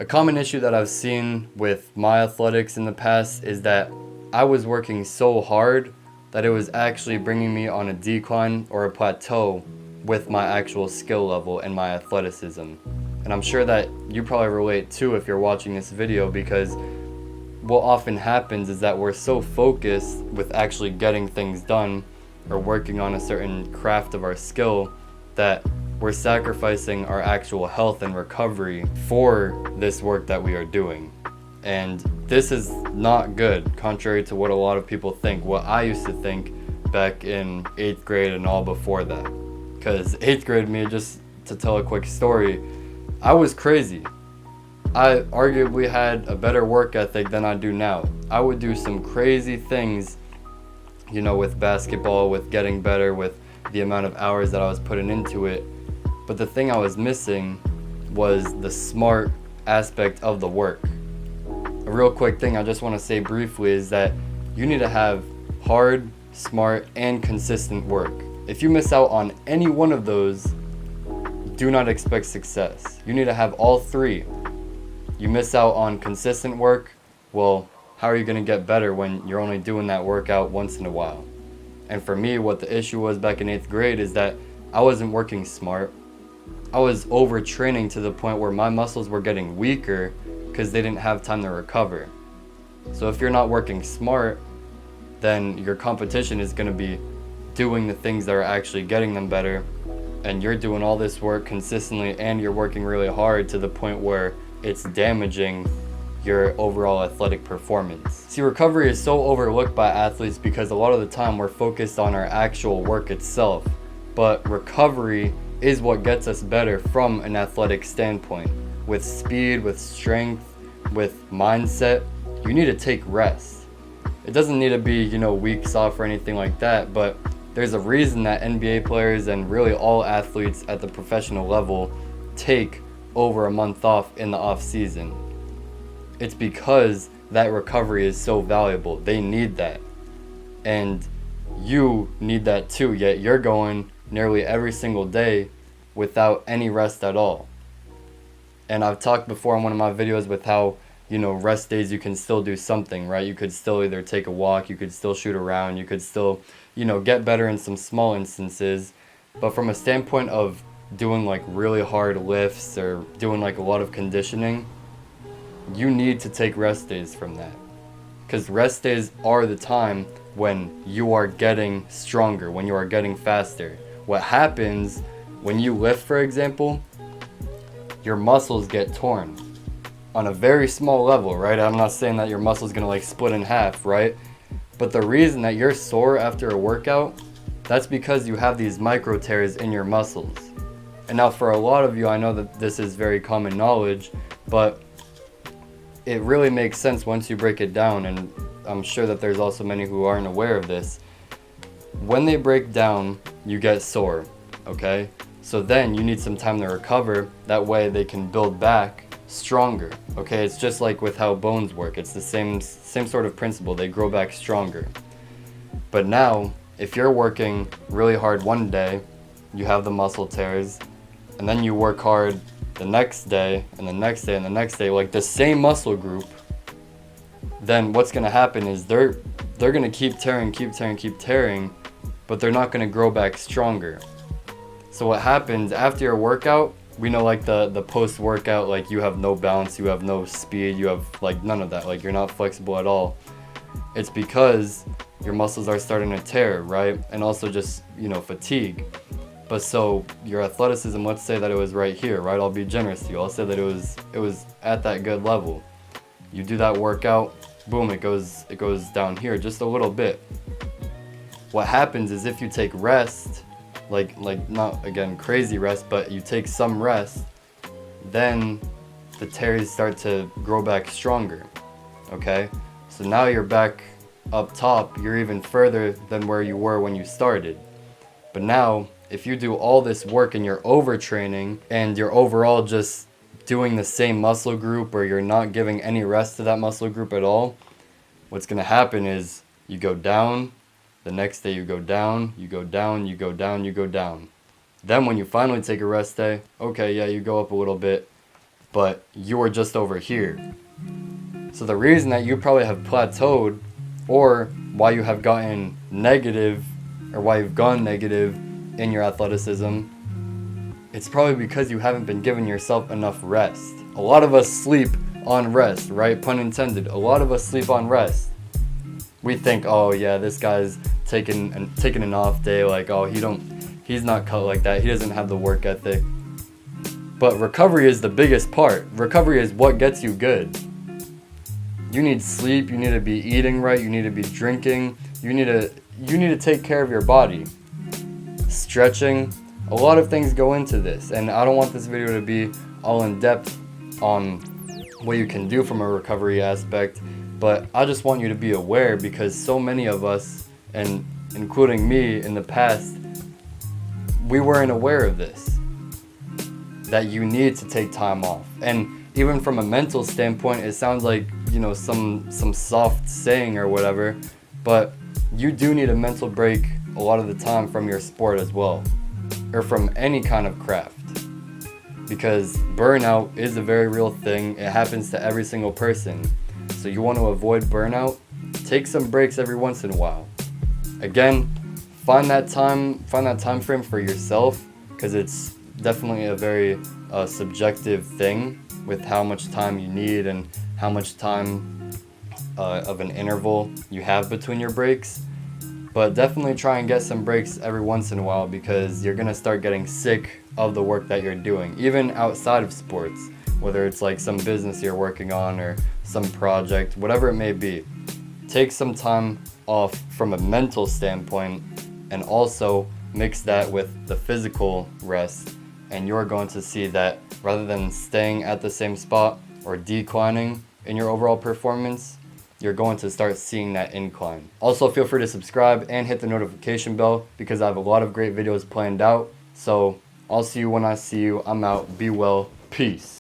A common issue that I've seen with my athletics in the past is that I was working so hard that it was actually bringing me on a decline or a plateau with my actual skill level and my athleticism. And I'm sure that you probably relate too if you're watching this video, because what often happens is that we're so focused with actually getting things done or working on a certain craft of our skill that we're sacrificing our actual health and recovery for this work that we are doing. And this is not good, contrary to what a lot of people think, what I used to think back in 8th grade and all before that. Because 8th grade me, just to tell a quick story, I was crazy. I arguably had a better work ethic than I do now. I would do some crazy things, with basketball, with getting better, with the amount of hours that I was putting into it. But the thing I was missing was the smart aspect of the work. A real quick thing I just want to say briefly is that you need to have hard, smart, and consistent work. If you miss out on any one of those, do not expect success. You need to have all three. You miss out on consistent work, well, how are you going to get better when you're only doing that workout once in a while? And for me, what the issue was back in 8th grade is that I wasn't working smart. I was overtraining to the point where my muscles were getting weaker because they didn't have time to recover. So if you're not working smart, then your competition is going to be doing the things that are actually getting them better, and you're doing all this work consistently and you're working really hard to the point where it's damaging your overall athletic performance. See, recovery is so overlooked by athletes because a lot of the time we're focused on our actual work itself, but recovery is what gets us better from an athletic standpoint. With speed, with strength, with mindset, you need to take rest. It doesn't need to be, weeks off or anything like that, but there's a reason that NBA players and really all athletes at the professional level take over a month off in the off season. It's because that recovery is so valuable. They need that. And you need that too, yet you're going nearly every single day without any rest at all. And I've talked before in one of my videos with how, rest days you can still do something, right? You could still either take a walk, you could still shoot around, you could still, get better in some small instances. But from a standpoint of doing like really hard lifts or doing like a lot of conditioning, you need to take rest days from that. Because rest days are the time when you are getting stronger, when you are getting faster. What happens when you lift, for example, your muscles get torn on a very small level, right? I'm not saying that your muscle's gonna like split in half, right? But the reason that you're sore after a workout, that's because you have these micro tears in your muscles. And now for a lot of you, I know that this is very common knowledge, but it really makes sense once you break it down, and I'm sure that there's also many who aren't aware of this. When they break down, you get sore, okay? So then you need some time to recover, that way they can build back stronger, okay? It's just like with how bones work. It's the same sort of principle. They grow back stronger. But now, if you're working really hard one day, you have the muscle tears, and then you work hard the next day, and the next day, and the next day, like the same muscle group, then what's going to happen is they're going to keep tearing, but they're not going to grow back stronger. So what happens after your workout, we know like the post-workout, like you have no balance, you have no speed, you have like none of that, like you're not flexible at all. It's because your muscles are starting to tear, right? And also just, fatigue. But so your athleticism, let's say that it was right here, right? I'll be generous to you. I'll say that it was at that good level. You do that workout, boom, it goes down here just a little bit. What happens is if you take rest, like not again crazy rest, but you take some rest, then the tears start to grow back stronger. Okay? So now you're back up top, you're even further than where you were when you started. But now, if you do all this work and you're overtraining and you're overall just doing the same muscle group, or you're not giving any rest to that muscle group at all, what's going to happen is you go down, the next day you go down, you go down, you go down. Then when you finally take a rest day, okay, yeah, you go up a little bit, but you are just over here. So the reason that you probably have plateaued, or why you have gotten negative, or why you've gone negative in your athleticism, it's probably because you haven't been giving yourself enough rest. A lot of us sleep on rest, right? Pun intended. A lot of us sleep on rest. We think, oh yeah, this guy's taking an off day, like, oh, he's not cut like that. He doesn't have the work ethic. But recovery is the biggest part. Recovery is what gets you good. You need sleep, you need to be eating right, you need to be drinking, you need to take care of your body. Stretching, a lot of things go into this, and I don't want this video to be all in depth on what you can do from a recovery aspect, but I just want you to be aware, because so many of us, and including me in the past, we weren't aware of this, that you need to take time off. And even from a mental standpoint, it sounds like, you know, some soft saying or whatever, but you do need a mental break a lot of the time from your sport as well, or from any kind of craft, because burnout is a very real thing. It happens to every single person. So you want to avoid burnout, take some breaks every once in a while. Again, find that time frame for yourself, because it's definitely a very subjective thing with how much time you need and how much time of an interval you have between your breaks. But definitely try and get some breaks every once in a while, because you're gonna start getting sick of the work that you're doing, even outside of sports, whether it's like some business you're working on or some project, whatever it may be. Take some time off from a mental standpoint, and also mix that with the physical rest, and you're going to see that rather than staying at the same spot or declining in your overall performance, you're going to start seeing that incline. Also, feel free to subscribe and hit the notification bell, because I have a lot of great videos planned out. So I'll see you when I see you. I'm out. Be well. Peace.